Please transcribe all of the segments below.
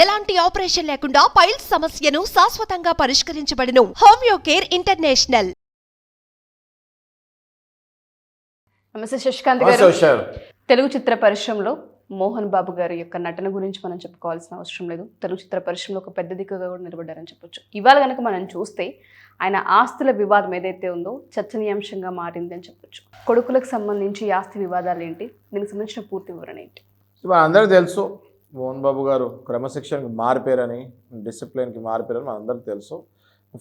ఎలాంటి ఆపరేషన్ లేకుండా పైల్స్ సమస్యను శాశ్వతంగా పరిష్కరించబడును. Homeo care international. నమస్తే శశికాంత్ గారు. తెలుగు చిత్ర పరిశ్రమలో మోహన్ బాబు గారి యొక్క నటన గురించి మనం చెప్పుకోవాల్సిన అవసరం లేదు. తెలుగు చిత్ర పరిశ్రమలో ఒక పెద్ద దిక్కుగా కూడా నిలబడ్డారని చెప్పొచ్చు. ఇవాళ కనుక మనం చూస్తే ఆయన ఆస్తుల వివాదం ఏదైతే ఉందో చర్చనీయాంశంగా మారింది అని చెప్పొచ్చు. కొడుకులకు సంబంధించి ఆస్తి వివాదాలు ఏంటి, దీనికి సంబంధించిన పూర్తి వివరణ ఏంటి? అందరికీ తెలుసు, మోహన్ బాబు గారు క్రమశిక్షణకి మారిపోయారని, డిసిప్లిన్కి మారిపోయారని మనందరికీ తెలుసు.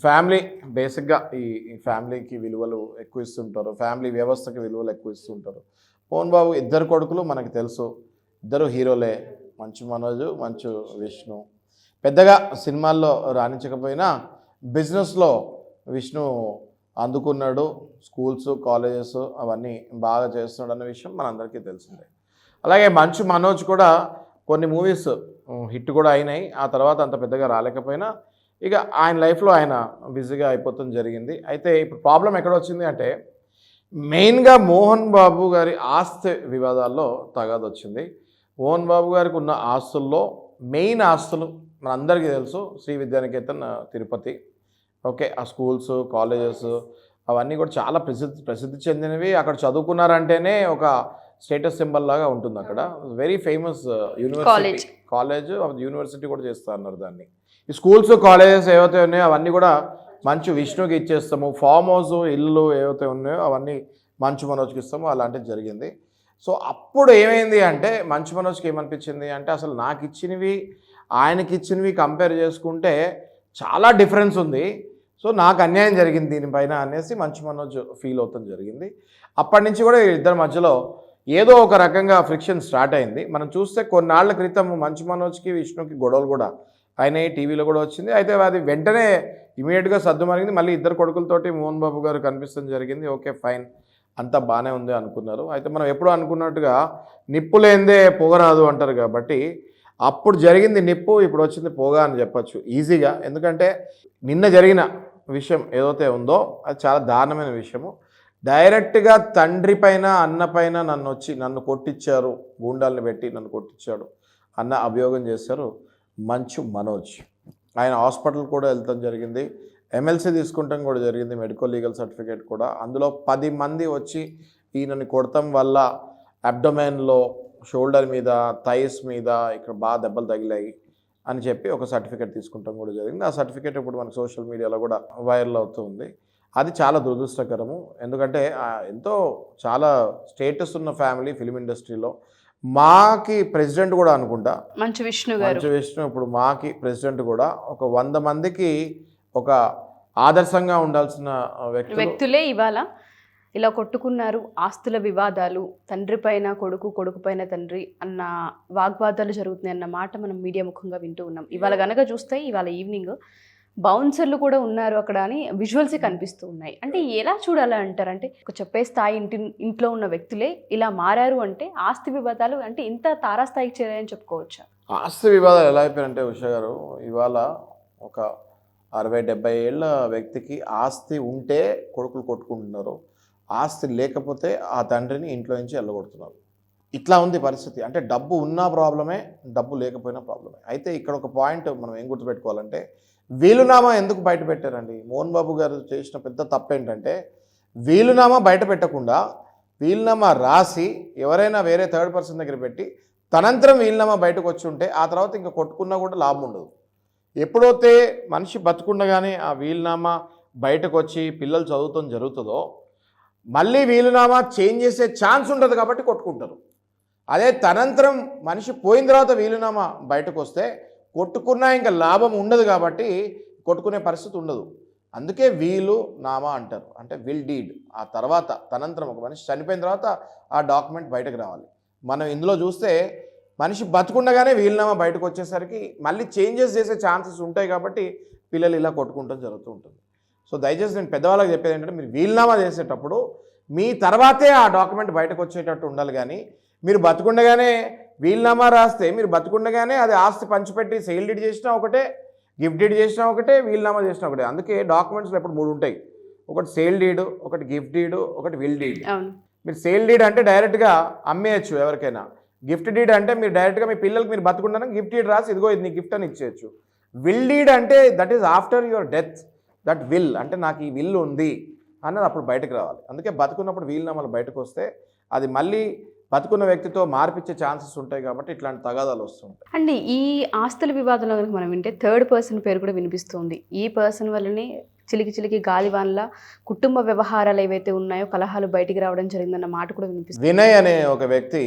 ఫ్యామిలీ బేసిక్గా ఈ ఫ్యామిలీకి విలువలు ఎక్కువ ఇస్తుంటారు, ఫ్యామిలీ వ్యవస్థకి విలువలు ఎక్కువ ఇస్తుంటారు. మోహన్ బాబు ఇద్దరు కొడుకులు మనకు తెలుసు, ఇద్దరు హీరోలే. మంచు మనోజ్, మంచు విష్ణు. పెద్దగా సినిమాల్లో రాణించకపోయినా బిజినెస్లో విష్ణు అందుకున్నాడు. స్కూల్స్, కాలేజెస్ అవన్నీ బాగా చేస్తున్నాడు అన్న విషయం మనందరికీ తెలిసిందే. అలాగే మంచు మనోజ్ కూడా కొన్ని మూవీస్ హిట్ కూడా అయినాయి. ఆ తర్వాత అంత పెద్దగా రాలేకపోయినా ఇక ఆయన లైఫ్లో ఆయన బిజీగా అయిపోతుంది జరిగింది. అయితే ఇప్పుడు ప్రాబ్లం ఎక్కడ వచ్చింది అంటే, మెయిన్గా మోహన్ బాబు గారి ఆస్తి వివాదాల్లో తగాదు వచ్చింది. మోహన్ బాబు గారికి ఉన్న ఆస్తుల్లో మెయిన్ ఆస్తులు మనందరికీ తెలుసు, శ్రీ విద్యానికేతన్ తిరుపతి. ఓకే, ఆ స్కూల్స్, కాలేజెస్ అవన్నీ కూడా చాలా ప్రసిద్ధి చెందినవి. అక్కడ చదువుకున్నారంటేనే ఒక స్టేటస్ సింబల్ లాగా ఉంటుంది. అక్కడ very famous university, college university కూడా చేస్తా అన్నారు దాన్ని. ఈ స్కూల్స్, కాలేజెస్ ఏవైతే ఉన్నాయో అవన్నీ కూడా మంచు విష్ణుకి ఇచ్చేస్తాము. ఫామ్ హౌస్, ఇల్లు ఏవైతే ఉన్నాయో అవన్నీ మంచు మనోజ్కి ఇస్తాము. అలాంటిది జరిగింది. సో అప్పుడు ఏమైంది అంటే, మంచు మనోజ్కి ఏమనిపించింది అంటే, అసలు నాకు ఇచ్చినవి ఆయనకి ఇచ్చినవి కంపేర్ చేసుకుంటే చాలా డిఫరెన్స్ ఉంది. సో నాకు అన్యాయం జరిగింది దీనిపైన అనేసి మంచు మనోజ్ ఫీల్ అవుతాం జరిగింది. అప్పటి నుంచి కూడా ఇద్దరి మధ్యలో ఏదో ఒక రకంగా ఫ్రిక్షన్ స్టార్ట్ అయింది. మనం చూస్తే కొన్నాళ్ల క్రితం మంచు మనోజ్కి విష్ణుకి గొడవలు కూడా అయినాయి, టీవీలో కూడా వచ్చింది. అయితే అది వెంటనే ఇమీడియట్గా సర్దుమరిగింది. మళ్ళీ ఇద్దరు కొడుకులతోటి మోహన్ బాబు గారు కనిపించడం జరిగింది. ఓకే ఫైన్, అంతా బాగానే ఉంది అనుకున్నారు. అయితే మనం ఎప్పుడు అనుకున్నట్టుగా నిప్పు లేనిదే పొగరాదు అంటారు కాబట్టి, అప్పుడు జరిగింది నిప్పు, ఇప్పుడు వచ్చింది పొగ అని చెప్పచ్చు ఈజీగా. ఎందుకంటే నిన్న జరిగిన విషయం ఏదైతే ఉందో అది చాలా దారుణమైన విషయము. డైరెక్ట్గా తండ్రి పైన, అన్న పైన నన్ను కొట్టించారు, గూండాలను పెట్టి నన్ను కొట్టించాడు అన్న అభియోగం చేశారు మంచు మనోజ్. ఆయన హాస్పిటల్ కూడా వెళ్తాం జరిగింది, ఎమ్మెల్సీ తీసుకుంటాం కూడా జరిగింది, మెడికల్ లీగల్ సర్టిఫికేట్ కూడా. అందులో 10 మంది వచ్చి ఈయనని కొడతాం వల్ల అబ్డొమైన్లో, షోల్డర్ మీద, థైస్ మీద ఇక్కడ బాగా దెబ్బలు తగిలాయి అని చెప్పి ఒక సర్టిఫికేట్ తీసుకుంటాం కూడా జరిగింది. ఆ సర్టిఫికేట్ ఇప్పుడు మనకు సోషల్ మీడియాలో కూడా వైరల్ అవుతూ ఉంది. అది చాలా దురదృష్టకరము. ఎందుకంటే ఎంతో చాలా స్టేటస్ ఉన్న ఫ్యామిలీ ఫిలిం ఇండస్ట్రీలో. మాకి ప్రెసిడెంట్ కూడా అనుకుంటా మంచు విష్ణు ఇప్పుడు మాకి ప్రెసిడెంట్ కూడా ఒక 100 మందికి ఒక ఆదర్శంగా ఉండాల్సిన వ్యక్తులే ఇవాళ ఇలా కొట్టుకున్నారు. ఆస్తుల వివాదాలు, తండ్రి పైన కొడుకు, కొడుకు పైన తండ్రి అన్న వాగ్వాదాలు జరుగుతున్నాయి అన్న మాట మనం మీడియా ముఖంగా వింటూ ఉన్నాం. ఇవాళ కనుక చూస్తే ఇవాళ ఈవినింగ్ బౌన్సర్లు కూడా ఉన్నారు అక్కడ అని విజువల్సే కనిపిస్తూ ఉన్నాయి. అంటే ఎలా చూడాలి అంటారంటే, ఒక చెప్పే స్థాయి ఇంట్లో ఉన్న వ్యక్తులే ఇలా మారారు అంటే ఆస్తి వివాదాలు అంటే ఇంత తారాస్థాయికి చేరాయని చెప్పుకోవచ్చా? ఆస్తి వివాదాలు ఎలా అయిపోయారంటే ఉషా గారు, ఇవాళ ఒక 60-70 ఏళ్ళ వ్యక్తికి ఆస్తి ఉంటే కొడుకులు కొట్టుకుంటున్నారు, ఆస్తి లేకపోతే ఆ తండ్రిని ఇంట్లో నుంచి వెళ్ళగొడుతున్నారు. ఇట్లా ఉంది పరిస్థితి. అంటే డబ్బు ఉన్నా ప్రాబ్లమే, డబ్బు లేకపోయినా ప్రాబ్లమే. అయితే ఇక్కడ ఒక పాయింట్ మనం ఏం గుర్తుపెట్టుకోవాలంటే, వీలునామా ఎందుకు బయట పెట్టారండి? మోహన్ బాబు గారు చేసిన పెద్ద తప్పు ఏంటంటే, వీలునామా బయట పెట్టకుండా వీలునామా రాసి ఎవరైనా వేరే థర్డ్ పర్సన్ దగ్గర పెట్టి తనంతరం వీలునామా బయటకు వచ్చి ఉంటే ఆ తర్వాత ఇంకా కొట్టుకున్నా కూడా లాభం ఉండదు. ఎప్పుడైతే మనిషి బతుకుండగానే ఆ వీలునామా బయటకు వచ్చి పిల్లలు చదువుతాం జరుగుతుందో, మళ్ళీ వీలునామా చేంజ్ చేసే ఛాన్స్ ఉంటుంది కాబట్టి కొట్టుకుంటారు. అదే తనంతరం మనిషి పోయిన తర్వాత వీలునామా బయటకు వస్తే కొట్టుకున్నా ఇంకా లాభం ఉండదు కాబట్టి కొట్టుకునే పరిస్థితి ఉండదు. అందుకే వీలు నామా అంటారు, అంటే విల్ డీడ్. ఆ తర్వాత తనంతరం ఒక మనిషి చనిపోయిన తర్వాత ఆ డాక్యుమెంట్ బయటకు రావాలి. మనం ఇందులో చూస్తే మనిషి బతుకుండగానే వీలునామా బయటకు వచ్చేసరికి మళ్ళీ చేంజెస్ చేసే ఛాన్సెస్ ఉంటాయి కాబట్టి పిల్లలు ఇలా కొట్టుకుంటూ జరుగుతూ ఉంటుంది. సో దయచేసి నేను పెద్దవాళ్ళకి చెప్పేది ఏంటంటే, మీరు వీలునామా చేసేటప్పుడు మీ తర్వాతే ఆ డాక్యుమెంట్ బయటకు వచ్చేటట్టు ఉండాలి. కానీ మీరు బతుకుండగానే వీలునామా రాస్తే, మీరు బతుకుండగానే అది ఆస్తి పంచిపెట్టి సేల్ డీడ్ చేసినా ఒకటే, గిఫ్ట్ డీడ్ చేసినా ఒకటే, వీలునామా చేసినా ఒకటే. అందుకే డాక్యుమెంట్స్లో ఎప్పుడు 3 ఉంటాయి. ఒకటి సేల్ డీడ్, ఒకటి గిఫ్ట్ డీడ్, ఒకటి విల్ డీడ్. మీరు సేల్ డీడ్ అంటే డైరెక్ట్గా అమ్మేయచ్చు ఎవరికైనా, గిఫ్ట్ డీడ్ అంటే మీరు డైరెక్ట్గా మీ పిల్లలకి మీరు బతుకుంటాను గిఫ్ట్ డీడ్ రాసి ఇదిగో ఇది నీ గిఫ్ట్ అని ఇచ్చేయచ్చు. విల్ డీడ్ అంటే that is after your death, that will అంటే నాకు ఈ విల్ ఉంది అన్నది అప్పుడు బయటకు రావాలి. అందుకే బతుకున్నప్పుడు వీలునామాలు బయటకు వస్తే అది మళ్ళీ బతుకున్న వ్యక్తితో మార్పిచ్చే ఛాన్సెస్ ఉంటాయి కాబట్టి ఇట్లాంటి తగాదాలు వస్తుంటాయి. అండి ఈ ఆస్తుల వివాదంలో కనుక మనం వింటే థర్డ్ పర్సన్ పేరు కూడా వినిపిస్తుంది. ఈ పర్సన్ వల్లనే చిలికి గాలివాన్ల కుటుంబ వ్యవహారాలు ఏవైతే ఉన్నాయో కలహాలు బయటికి రావడం జరిగిందన్న మాట కూడా వినిపిస్తుంది. వినయ్ అనే ఒక వ్యక్తి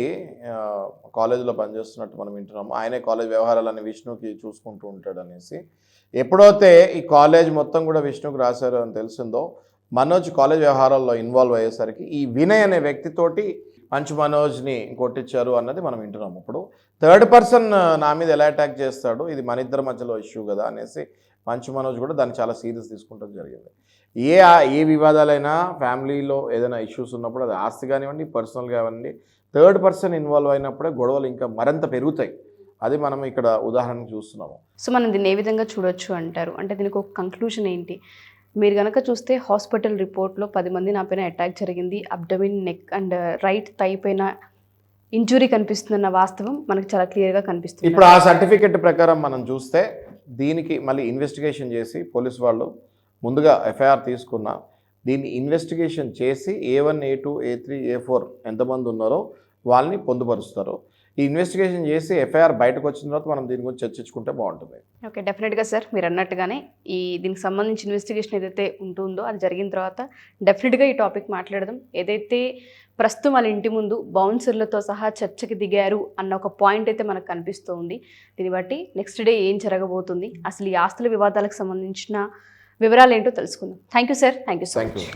కాలేజీలో పనిచేస్తున్నట్టు మనం వింటున్నాము. ఆయనే కాలేజ్ వ్యవహారాలన్నీ విష్ణుకి చూసుకుంటూ ఉంటాడు అనేసి. ఎప్పుడైతే ఈ కాలేజ్ మొత్తం కూడా విష్ణుకి రాశారు అని తెలిసిందో మనోజ్ కాలేజ్ వ్యవహారాల్లో ఇన్వాల్వ్ అయ్యేసరికి ఈ వినయ్ అనే వ్యక్తితోటి మంచు మనోజ్ని కొట్టించారు అన్నది మనం వింటున్నాము. ఇప్పుడు థర్డ్ పర్సన్ నా మీద ఎలా అటాక్ చేస్తాడు, ఇది మన ఇద్దరి మధ్యలో ఇష్యూ కదా అనేసి మంచు మనోజ్ కూడా దాన్ని చాలా సీరియస్ తీసుకుంటం జరిగింది. ఏ వివాదాలైనా ఫ్యామిలీలో ఏదైనా ఇష్యూస్ ఉన్నప్పుడు అది ఆస్తి కానివ్వండి, పర్సనల్ కానివ్వండి, థర్డ్ పర్సన్ ఇన్వాల్వ్ అయినప్పుడే గొడవలు ఇంకా మరింత పెరుగుతాయి. అది మనం ఇక్కడ ఉదాహరణకు చూస్తున్నాము. సో మనం దీన్ని ఏ విధంగా చూడొచ్చు అంటారు? అంటే దీనికి ఒక కంక్లూషన్ ఏంటి? మీరు కనుక చూస్తే హాస్పిటల్ రిపోర్ట్లో 10 మంది నా పైన అటాక్ జరిగింది, abdomen, neck and right thigh పైన ఇంజురీ కనిపిస్తుందన్న వాస్తవం మనకు చాలా క్లియర్గా కనిపిస్తుంది. ఇప్పుడు ఆ సర్టిఫికెట్ ప్రకారం మనం చూస్తే దీనికి మళ్ళీ ఇన్వెస్టిగేషన్ చేసి పోలీసు వాళ్ళు ముందుగా ఎఫ్ఐఆర్ తీసుకున్న దీన్ని ఇన్వెస్టిగేషన్ చేసి A1, A2, A3, A4 ఎంతమంది ఉన్నారో వాళ్ళని పొందుపరుస్తారు. ఈ ఇన్వెస్టిగేషన్ చేసి ఎఫ్ఐఆర్ బయటకు వచ్చిన తర్వాత మనం దీని గురించి చర్చించుకుంటే బాగుంటుంది. ఓకే, డెఫినెట్గా సార్ మీరు అన్నట్టుగానే దీనికి సంబంధించి ఇన్వెస్టిగేషన్ ఏదైతే ఉంటుందో అది జరిగిన తర్వాత డెఫినెట్గా ఈ టాపిక్ మాట్లాడదాం. ఏదైతే ప్రస్తుతం వాళ్ళ ఇంటి ముందు బౌన్సర్లతో సహా చర్చకి దిగారు అన్న ఒక పాయింట్ అయితే మనకు కనిపిస్తూ ఉంది. దీన్ని బట్టి నెక్స్ట్ డే ఏం జరగబోతుంది, అసలు ఈ ఆస్తుల వివాదాలకు సంబంధించిన వివరాలు ఏంటో తెలుసుకుందాం. Thank you sir. Thank you so much.